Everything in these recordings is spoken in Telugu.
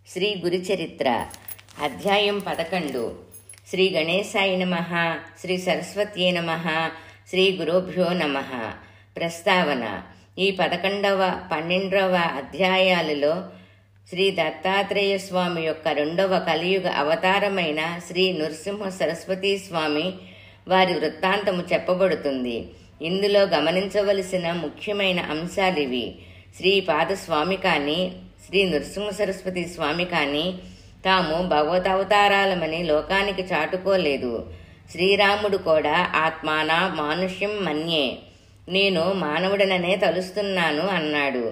శ్రీ గురుచరిత్ర అధ్యాయం 11 శ్రీ గణేశాయ నమః శ్రీ సరస్వత్యై నమః శ్రీ గురుభ్యో నమః. ప్రస్తావన: ఈ 11వ 12వ అధ్యాయాలలో శ్రీ దత్తాత్రేయ స్వామి యొక్క రెండవ కలియుగ అవతారమైన శ్రీ నృసింహ సరస్వతీ స్వామి వారి వృత్తాంతము చెప్పబడుతుంది. ఇందులో గమనించవలసిన ముఖ్యమైన అంశాలివి. శ్రీపాదస్వామి కానీ శ్రీ నృసింహ సరస్వతి స్వామి కానీ తాము భగవదవతారాలమని లోకానికి చాటుకోలేదు. శ్రీరాముడు కూడా ఆత్మానా మానుష్యం మన్యే, నేను మానవుడననే తలుస్తున్నాను అన్నాడు.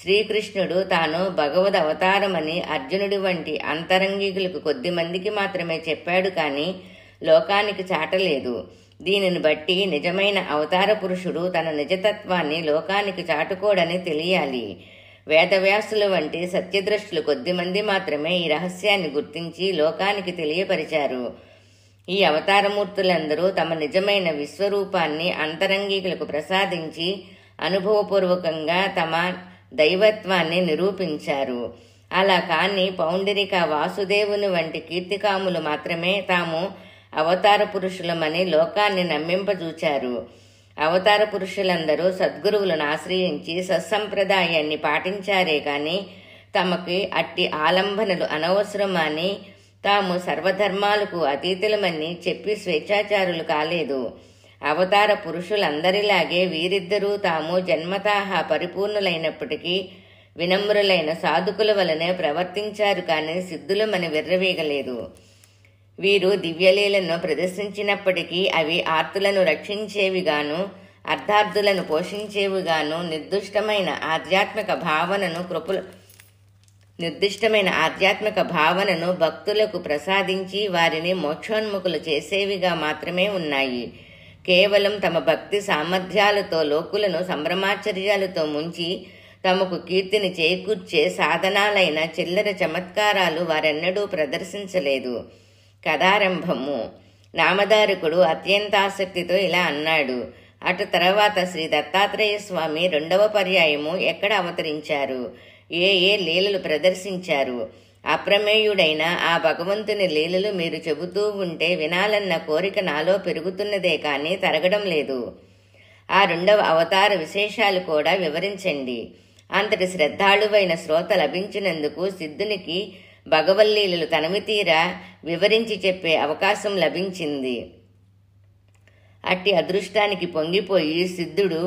శ్రీకృష్ణుడు తాను భగవద్ అవతారమని అర్జునుడి వంటి అంతరంగికులకు కొద్దిమందికి మాత్రమే చెప్పాడు కానీ లోకానికి చాటలేదు. దీనిని బట్టి నిజమైన అవతార పురుషుడు తన నిజతత్వాన్ని లోకానికి చాటుకోడని తెలియాలి. వేదవ్యాసుల వంటి సత్యదృష్టులు కొద్దిమంది మాత్రమే ఈ రహస్యాన్ని గుర్తించి లోకానికి తెలియపరిచారు. ఈ అవతారమూర్తులందరూ తమ నిజమైన విశ్వరూపాన్ని అంతరంగికులకు ప్రసాదించి అనుభవపూర్వకంగా తమ దైవత్వాన్ని నిరూపించారు. అలా కాని పౌండరిక వాసుదేవుని వంటి కీర్తికాములు మాత్రమే తాము అవతార పురుషులమని లోకాన్ని నమ్మింపజూచారు. అవతార పురుషులందరూ సద్గురువులను ఆశ్రయించి సత్సంప్రదాయాన్ని పాటించారే కాని తమకి అట్టి ఆలంబనలు అనవసరమని తాము సర్వధర్మాలకు అతీతులమని చెప్పి స్వేచ్ఛాచారులు కాలేదు. అవతార పురుషులందరిలాగే వీరిద్దరూ తాము జన్మతాహ పరిపూర్ణులైనప్పటికీ వినమ్రులైన సాధుకుల వలనే ప్రవర్తించారు కానీ సిద్ధులమని విర్రవీగలేదు. వీరు దివ్యలీలను ప్రదర్శించినప్పటికీ అవి ఆర్తులను రక్షించేవిగాను అర్ధార్థులను పోషించేవిగాను నిర్దిష్టమైన ఆధ్యాత్మిక భావనను భక్తులకు ప్రసాదించి వారిని మోక్షోన్ముఖులు చేసేవిగా మాత్రమే ఉన్నాయి. కేవలం తమ భక్తి సామర్థ్యాలతో లోకులను సంభ్రమాశ్చర్యాలతో ముంచి తమకు కీర్తిని చేకూర్చే సాధనాలైన చిల్లర చమత్కారాలు వారెన్నడూ ప్రదర్శించలేదు. కథారంభము: నామధారకుడు అత్యంత ఆసక్తితో ఇలా అన్నాడు. అటు తర్వాత శ్రీ దత్తాత్రేయ స్వామి రెండవ పర్యాయము ఎక్కడ అవతరించారు, ఏ లీలలు ప్రదర్శించారు? అప్రమేయుడైన ఆ భగవంతుని లీలలు మీరు చెబుతూ ఉంటే వినాలన్న కోరిక నాలో పెరుగుతున్నదే కానీ తరగడం లేదు. ఆ రెండవ అవతార విశేషాలు కూడా వివరించండి. అంతటి శ్రద్ధాళువైన శ్రోత లభించినందుకు సిద్ధునికి భగవల్లీలలు తనమితీరా వివరించి చెప్పే అవకాశం లభించింది. అట్టి అదృష్టానికి పొంగిపోయి సిద్ధుడు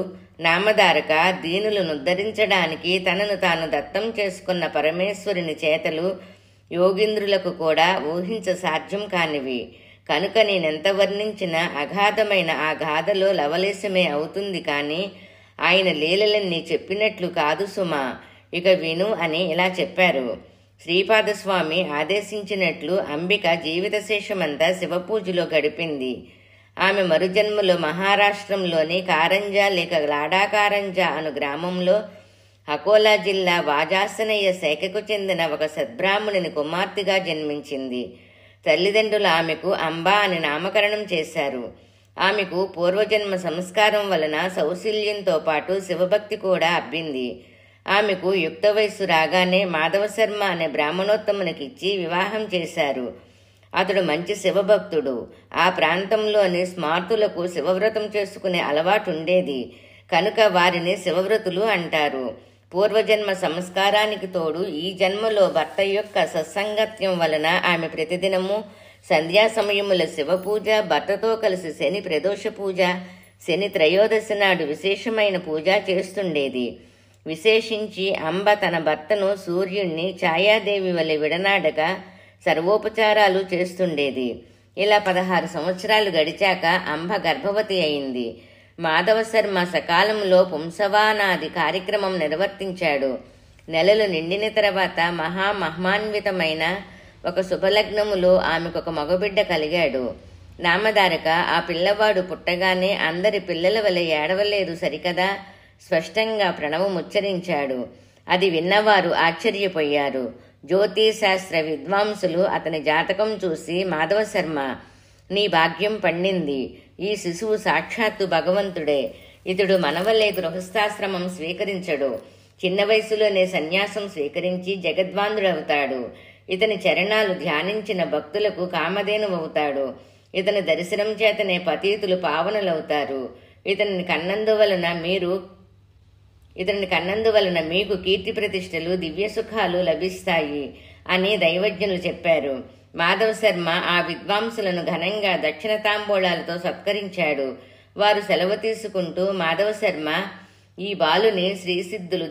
నామధారక, దీనులను ఉద్ధరించడానికి తనను తాను దత్తం చేసుకున్న పరమేశ్వరుని చేతలు యోగీంద్రులకు కూడా ఊహించ సాధ్యం కానివి. కనుక నేనెంత వర్ణించిన అగాధమైన ఆ గాథలో లవలేశమే అవుతుంది కానీ ఆయన లీలలన్నీ చెప్పినట్లు కాదు సుమా, ఇక విను అని ఇలా చెప్పారు. శ్రీపాదస్వామి ఆదేశించినట్లు అంబిక జీవితశేషమంతా శివపూజలో గడిపింది. ఆమె మరుజన్మలో మహారాష్ట్రంలోని కారంజా లేక లాడాకారంజా అను గ్రామంలో అకోలా జిల్లా వాజాసనయ్య శాఖకు చెందిన ఒక సద్బ్రాహ్మణుని కుమార్తెగా జన్మించింది. తల్లిదండ్రులు ఆమెకు అంబా అని నామకరణం చేశారు. ఆమెకు పూర్వజన్మ సంస్కారం వలన సౌశల్యంతో పాటు శివభక్తి కూడా అబ్బింది. ఆమెకు యుక్త వయస్సు రాగానే మాధవశర్మ అనే బ్రాహ్మణోత్తమునికిచ్చి వివాహం చేశారు. అతడు మంచి శివభక్తుడు. ఆ ప్రాంతంలోని స్మార్తులకు శివవ్రతం చేసుకునే అలవాటుండేది కనుక వారిని శివవ్రతులు అంటారు. పూర్వజన్మ సంస్కారానికి తోడు ఈ జన్మలో భర్త యొక్క సత్సంగత్యం వలన ఆమె ప్రతిదినము సంధ్యా సమయముల శివపూజ, భర్తతో కలిసి శని ప్రదోష పూజ, శని త్రయోదశి నాడు విశేషమైన పూజ చేస్తుండేది. విశేషించి అంబ తన భర్తను సూర్యుణ్ణి ఛాయాదేవి వలె విడనాడక సర్వోపచారాలు చేస్తుండేది. ఇలా 16 సంవత్సరాలు గడిచాక అంబ గర్భవతి అయింది. మాధవశర్మ సకాలంలో పుంసవానాది కార్యక్రమం నిర్వర్తించాడు. నెలలు నిండిన తర్వాత మహామహిమాన్వితమైన ఒక శుభలగ్నములో ఆమెకొక మగబిడ్డ కలిగాడు. నామధారక, ఆ పిల్లవాడు పుట్టగానే అందరి పిల్లల వలె ఏడవలేదు సరికదా, స్పష్టంగా ప్రణవముచ్చరించాడు. అది విన్నవారు ఆశ్చర్యపోయారు. జ్యోతిశాస్త్ర విద్వాంసులు అతని జాతకం చూసి, మాధవశర్మ, నీ భాగ్యం పండింది. ఈ శిశువు సాక్షాత్తు భగవంతుడే. ఇతడు మనవలే గృహస్థాశ్రమం స్వీకరించడు. చిన్న వయసులోనే సన్యాసం స్వీకరించి జగద్వాంధుడవుతాడు. ఇతని చరణాలు ధ్యానించిన భక్తులకు కామధేనువవుతాడు. ఇతని దర్శనం చేతనే పతీతులు పావనులవుతారు. ఇతనిని కన్నందువలన మీకు కీర్తి ప్రతిష్టలు, దివ్య సుఖాలు లభిస్తాయి అని దైవజ్ఞులు చెప్పారు. మాధవ శర్మ ఆ విద్వాంసులను ఘనంగా దక్షిణ తాంబూలాలతో సత్కరించాడు. వారు సెలవు తీసుకుంటూ, మాధవ శర్మ, ఈ బాలుని శ్రీసిద్ధులు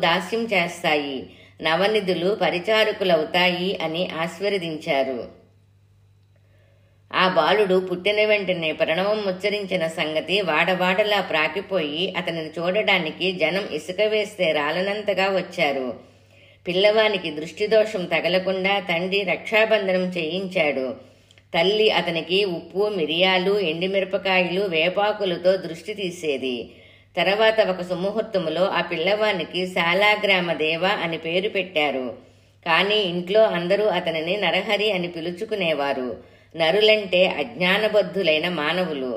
దాస్యం చేస్తాయి, నవనిధులు పరిచారకులవుతాయి అని ఆశీర్వదించారు. ఆ బాలుడు పుట్టిన వెంటనే ప్రణవం ఉచ్చరించిన సంగతి వాడవాడలా ప్రాకిపోయి అతనిని చూడడానికి జనం ఇసుక వేస్తే రాలనంతగా వచ్చారు. పిల్లవానికి దృష్టిదోషం తగలకుండా తండ్రి రక్షాబంధనం చేయించాడు. తల్లి అతనికి ఉప్పు, మిరియాలు, ఎండిమిరపకాయలు, వేపాకులతో దృష్టి తీసేది. తర్వాత ఒక సుముహూర్తములో ఆ పిల్లవానికి శాలాగ్రామ దేవ అని పేరు పెట్టారు. కానీ ఇంట్లో అందరూ అతనిని నరహరి అని పిలుచుకునేవారు. నరులంటే అజ్ఞానబద్ధులైన మానవులు,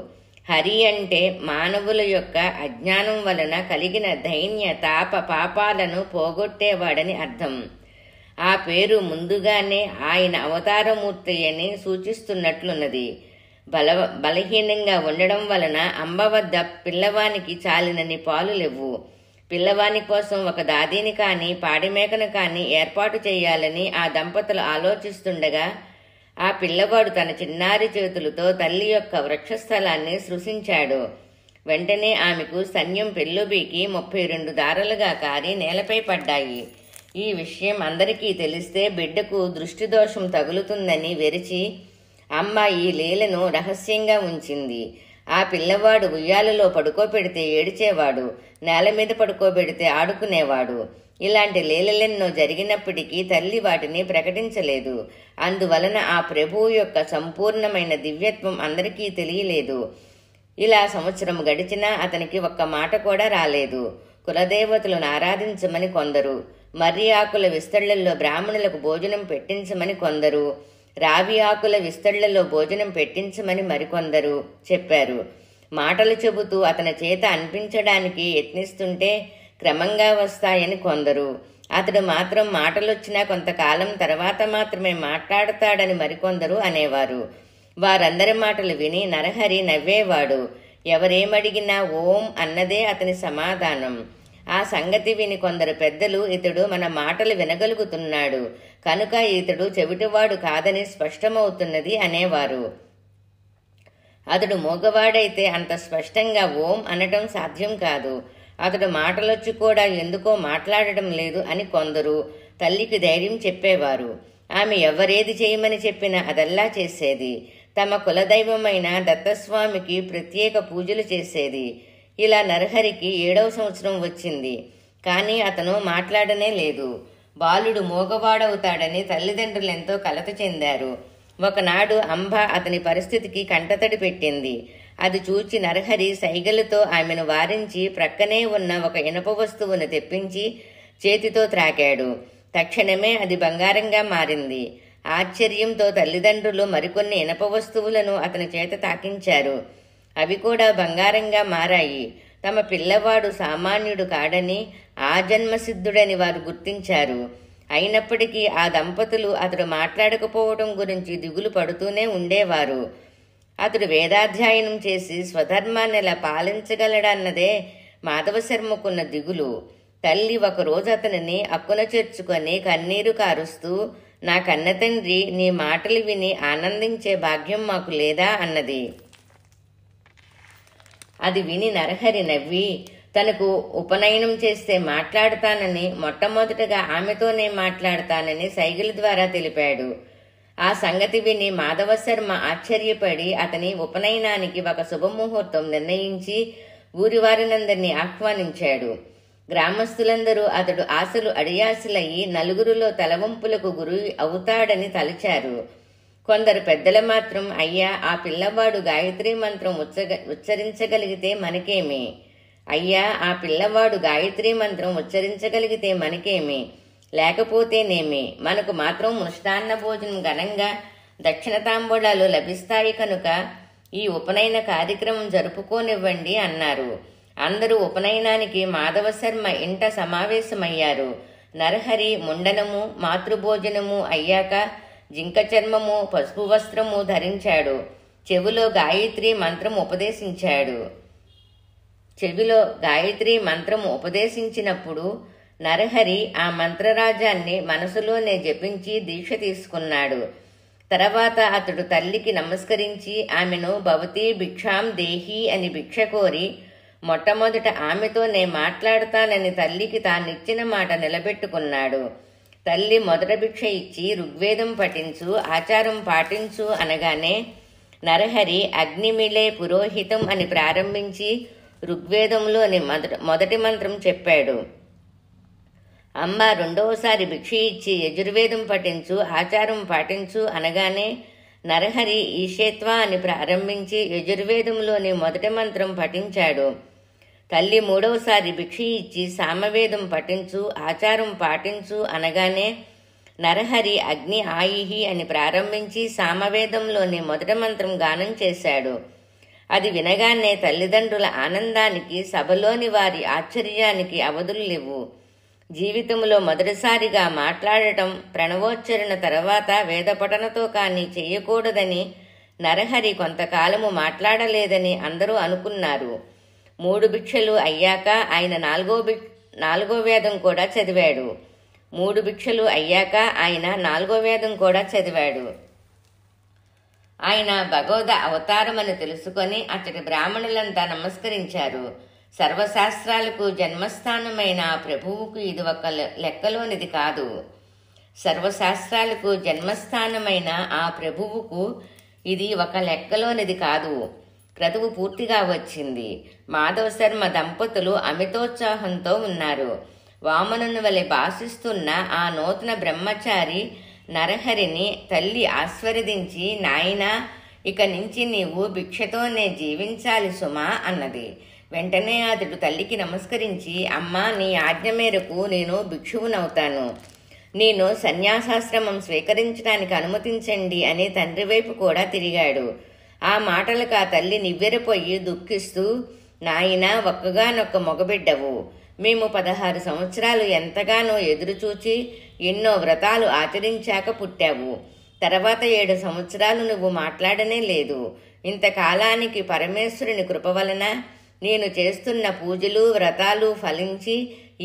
హరి అంటే మానవుల యొక్క అజ్ఞానం వలన కలిగిన దైన్య తాప పాపాలను పోగొట్టేవాడని అర్థం. ఆ పేరు ముందుగానే ఆయన అవతారమూర్తి అని సూచిస్తున్నట్లున్నది. బలహీనంగా ఉండడం వలన అమ్మ వద్ద పిల్లవానికి చాలినన్ని పాలు లేవు. పిల్లవాని కోసం ఒక దాదీని కానీ పాడిమేకను కానీ ఏర్పాటు చేయాలని ఆ దంపతులు ఆలోచిస్తుండగా ఆ పిల్లవాడు తన చిన్నారి చేతులతో తల్లి యొక్క వృక్షస్థలాన్ని సృశించాడు. వెంటనే ఆమెకు స్తన్యం పెళ్ళుబీకి 32 దారలుగా కారి నేలపై పడ్డాయి. ఈ విషయం అందరికీ తెలిస్తే బిడ్డకు దృష్టిదోషం తగులుతుందని వెరిచి అమ్మ ఈ లీలను రహస్యంగా ఉంచింది. ఆ పిల్లవాడు ఉయ్యాలలో పడుకోబెడితే ఏడిచేవాడు, నేల మీద పడుకోబెడితే ఆడుకునేవాడు. ఇలాంటి లీలలెన్నో జరిగినప్పటికీ తల్లి వాటిని ప్రకటించలేదు. అందువలన ఆ ప్రభువు యొక్క సంపూర్ణమైన దివ్యత్వం అందరికీ తెలియలేదు. ఇలా సంవత్సరం గడిచినా అతనికి ఒక్క మాట కూడా రాలేదు. కులదేవతలను ఆరాధించమని కొందరు, మర్రి ఆకుల విస్తళ్లలో బ్రాహ్మణులకు భోజనం పెట్టించమని కొందరు, రావి ఆకుల విస్తళ్లలో భోజనం పెట్టించమని మరికొందరు చెప్పారు. మాటలు చెబుతూ అతని చేత అనిపించడానికి యత్నిస్తుంటే క్రమంగా వస్తాయని కొందరు, అతడు మాత్రం మాటలొచ్చినా కొంతకాలం తర్వాత మాత్రమే మాట్లాడతాడని మరికొందరు అనేవారు. వారందరి మాటలు విని నరహరి నవ్వేవాడు. ఎవరేమడిగినా ఓం అన్నదే అతని సమాధానం. ఆ సంగతి విని కొందరు పెద్దలు ఇతడు మన మాటలు వినగలుగుతున్నాడు కనుక ఇతడు చెవిటివాడు కాదని స్పష్టమవుతున్నది అనేవారు. అతడు మూగవాడైతే అంత స్పష్టంగా ఓం అనటం సాధ్యం కాదు. అతడు మాటలొచ్చి కూడా ఎందుకో మాట్లాడటం లేదు అని కొందరు తల్లికి ధైర్యం చెప్పేవారు. ఆమె ఎవరేది చేయమని చెప్పినా అదల్లా చేసేది. తమ కులదైవమైన దత్తస్వామికి ప్రత్యేక పూజలు చేసేది. ఇలా నరహరికి 7వ సంవత్సరం వచ్చింది. కానీ అతను మాట్లాడనే లేదు. బాలుడు మూగవాడవుతాడని తల్లిదండ్రులెంతో కలత చెందారు. ఒకనాడు అంబ అతని పరిస్థితికి కంటతడి పెట్టింది. అది చూచి నరహరి సైగలతో ఆమెను వారించి ప్రక్కనే ఉన్న ఒక ఇనప వస్తువును తెప్పించి చేతితో త్రాకాడు. తక్షణమే అది బంగారంగా మారింది. ఆశ్చర్యంతో తల్లిదండ్రులు మరికొన్ని ఇనప వస్తువులను అతని చేత తాకించారు. అవి కూడా బంగారంగా మారాయి. తమ పిల్లవాడు సామాన్యుడు కాడని, ఆజన్మసిద్ధుడని వారు గుర్తించారు. అయినప్పటికీ ఆ దంపతులు అతడు మాట్లాడకపోవడం గురించి దిగులు పడుతూనే ఉండేవారు. అతడు వేదాధ్యయనం చేసి స్వధర్మాన్ని ఎలా పాలించగలడన్నదే మాధవశర్మకున్న దిగులు. తల్లి ఒకరోజు అతనిని అక్కున చేర్చుకొని కన్నీరు కారుస్తూ, నా కన్నతండ్రి, నీ మాటలు విని ఆనందించే భాగ్యం మాకు లేదా అన్నది. అది విని నరహరి నవ్వి, తనకు ఉపనయనం చేస్తే మాట్లాడతానని, మొట్టమొదటగా ఆమెతోనే మాట్లాడతానని సైగల ద్వారా తెలిపాడు. ఆ సంగతి విని మాధవశర్మ ఆశ్చర్యపడి అతని ఉపనయనానికి ఒక శుభముహూర్తం నిర్ణయించి ఊరివారినందరినీ ఆహ్వానించాడు. గ్రామస్తులందరూ అతడు ఆశలు అడియాశలయ్యి నలుగురిలో తలవంపులకు గురి అవుతాడని తలచారు. కొందరు పెద్దలు మాత్రం, అయ్యా, ఆ పిల్లవాడు గాయత్రీ మంత్రం ఉచ్చరించగలిగితే మనకేమి, అయ్యా, ఆ పిల్లవాడు గాయత్రీ మంత్రం ఉచ్చరించగలిగితే మనకేమి, లేకపోతేనేమి, మనకు మాత్రం మృష్టాన్న భోజనం ఘనంగా దక్షిణ తాంబూలాలు లభిస్తాయి కనుక ఈ ఉపనయన కార్యక్రమం జరుపుకోనివ్వండి అన్నారు. అందరూ ఉపనయనానికి మాధవశర్మ ఇంట సమావేశమయ్యారు. నరహరి ముండనము మాతృభోజనము అయ్యాక జింక చర్మము పసుపు వస్త్రము ధరించాడు. చెవిలో గాయత్రి మంత్రం ఉపదేశించినప్పుడు నరహరి ఆ మంత్రరాజాన్ని మనసులోనే జపించి దీక్ష తీసుకున్నాడు. తర్వాత అతడు తల్లికి నమస్కరించి ఆమెను భవతి భిక్షాం దేహి అని భిక్ష కోరి మొట్టమొదట ఆమెతోనే మాట్లాడతానని తల్లికి తానిచ్చిన మాట నిలబెట్టుకున్నాడు. తల్లి మొదట భిక్ష ఇచ్చి ఋగ్వేదం పఠించు, ఆచారం పాటించు అనగానే నరహరి అగ్నిమిలే పురోహితం అని ప్రారంభించి ఋగ్వేదంలోని మొదటి మంత్రం చెప్పాడు. అమ్మ రెండవసారి భిక్ష ఇచ్చి యజుర్వేదం పఠించు, ఆచారం పాటించు అనగానే నరహరి ఈశేత్వ అని ప్రారంభించి యజుర్వేదంలోని మొదటి మంత్రం పఠించాడు. తల్లి మూడవసారి భిక్ష ఇచ్చి సామవేదం పఠించు, ఆచారం పాటించు అనగానే నరహరి అగ్ని ఆయిహి అని ప్రారంభించి సామవేదంలోని మొదటి మంత్రం గానం చేశాడు. అది వినగానే తల్లిదండ్రుల ఆనందానికి సభలోని వారి ఆశ్చర్యానికి అవధులు లేవు. జీవితంలో మొదటిసారిగా మాట్లాడటం, ప్రణవోచ్చరణ తర్వాత వేదపఠనతో కానీ చేయకూడదని నరహరి కొంతకాలము మాట్లాడలేదని అందరూ అనుకున్నారు. 3 భిక్షలు అయ్యాక ఆయన నాలుగో వేదం కూడా చదివాడు. 3 భిక్షలు అయ్యాక ఆయన 4వ వేదం కూడా చదివాడు. ఆయన భగవద అవతారమని తెలుసుకొని అతడి బ్రాహ్మణులంతా నమస్కరించారు. సర్వశాస్త్రాలకు జన్మస్థానమైన ఆ ప్రభువుకు ఇది ఒక లెక్కలోనిది కాదు. సర్వశాస్త్రాలకు జన్మస్థానమైన ఆ ప్రభువుకు ఇది ఒక లెక్కలోనిది కాదు. క్రతువు పూర్తిగా వచ్చింది. మాధవ శర్మ దంపతులు అమితోత్సాహంతో ఉన్నారు. వామనుని వలె భాషిస్తున్న ఆ నూతన బ్రహ్మచారి నరహరిని తల్లి ఆస్వాదించి, నాయనా, ఇక నుంచి నీవు భిక్షతోనే జీవించాలి సుమా అన్నది. వెంటనే అతడు తల్లికి నమస్కరించి, అమ్మా, నీ ఆజ్ఞ మేరకు నేను భిక్షువునవుతాను. నేను సన్యాసాశ్రమం స్వీకరించడానికి అనుమతించండి అని తండ్రి వైపు కూడా తిరిగాడు. ఆ మాటలకు ఆ తల్లి నివ్వెరపోయి దుఃఖిస్తూ, నాయనా, ఒక్కగానొక్క మగబిడ్డవు. మేము 16 సంవత్సరాలు ఎంతగానో ఎదురుచూచి ఎన్నో వ్రతాలు ఆచరించాక పుట్టావు. తర్వాత 7 సంవత్సరాలు నువ్వు మాట్లాడనే లేదు. ఇంతకాలానికి పరమేశ్వరుని కృప వలన నేను చేస్తున్న పూజలు వ్రతాలు ఫలించి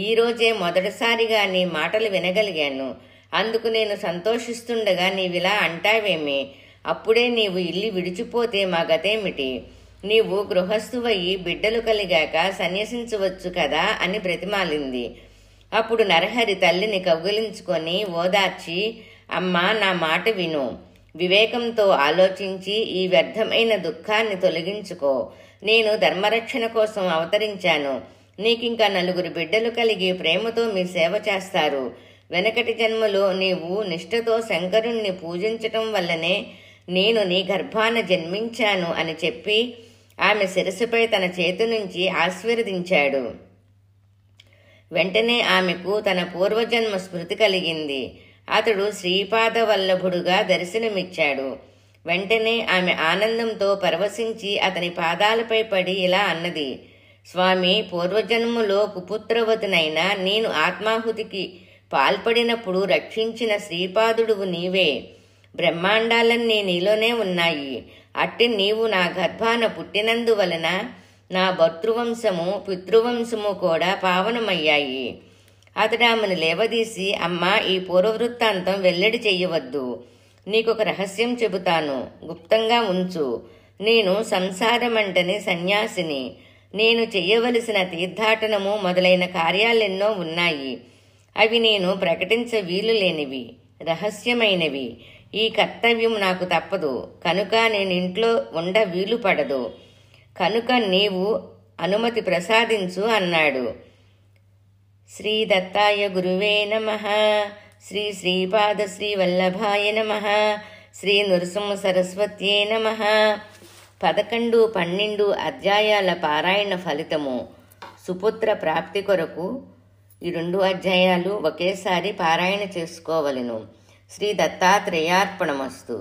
ఈరోజే మొదటిసారిగా నీ మాటలు వినగలిగాను. అందుకు నేను సంతోషిస్తుండగా నీవిలా అంటావేమి? అప్పుడే నీవు ఇల్లు విడిచిపోతే మా గతేమిటి? నీవు గృహస్థువయ్యి బిడ్డలు కలిగాక సన్యసించవచ్చు కదా అని బ్రతిమాలింది. అప్పుడు నరహరి తల్లిని కౌగిలించుకొని ఓదార్చి, అమ్మా, నా మాట విను. వివేకంతో ఆలోచించి ఈ వ్యర్థమైన దుఃఖాన్ని తొలగించుకో. నేను ధర్మరక్షణ కోసం అవతరించాను. నీకింకా 4 బిడ్డలు కలిగి ప్రేమతో మీ సేవ చేస్తారు. వెనకటి జన్మలో నీవు నిష్ఠతో శంకరుణ్ణి పూజించటం వల్లనే నేను నీ గర్భాన జన్మించాను అని చెప్పి ఆమె శిరస్సుపై తన చేతి నుంచి ఆశీర్వదించాడు. వెంటనే ఆమెకు తన పూర్వజన్మ స్మృతి కలిగింది. అతడు శ్రీపాదవల్లభుడుగా దర్శనమిచ్చాడు. వెంటనే ఆమె ఆనందంతో పరవశించి అతని పాదాలపై పడి ఇలా అన్నది, స్వామి, పూర్వజన్మలో కుపుత్రవతినైనా నేను ఆత్మాహుతికి పాల్పడినప్పుడు రక్షించిన శ్రీపాదుడువు నీవే. బ్రహ్మాండాలన్నీ నీలోనే ఉన్నాయి. అట్టి నీవు నా గర్భాన పుట్టినందువలన నా భర్తృవంశము పితృవంశము కూడా పావనమయ్యాయి. అతడు ఆమెను లేవదీసి, అమ్మా, ఈ పూర్వవృత్తాంతం వెల్లడి చెయ్యవద్దు. నీకొక రహస్యం చెబుతాను, గుప్తంగా ఉంచు. నేను సంసారమంటని సన్యాసిని. నేను చెయ్యవలసిన తీర్థాటనము మొదలైన కార్యాలెన్నో ఉన్నాయి. అవి నేను ప్రకటించ వీలు లేనివి, రహస్యమైనవి. ఈ కర్తవ్యం నాకు తప్పదు కనుక నేను ఇంట్లో ఉండ వీలు పడదు. కనుక నీవు అనుమతి ప్రసాదించు అన్నాడు. శ్రీ దత్తాయ గురువే నమః. శ్రీ శ్రీపాద శ్రీ వల్లభాయ నమః. శ్రీ నృసింహ సరస్వత్యే నమః. 11, 12 అధ్యాయాల పారాయణ ఫలితము. సుపుత్ర ప్రాప్తి కొరకు ఈ 2 అధ్యాయాలు ఒకేసారి పారాయణ చేసుకోవలెను. శ్రీ దత్తాత్రేయార్పణమస్తు.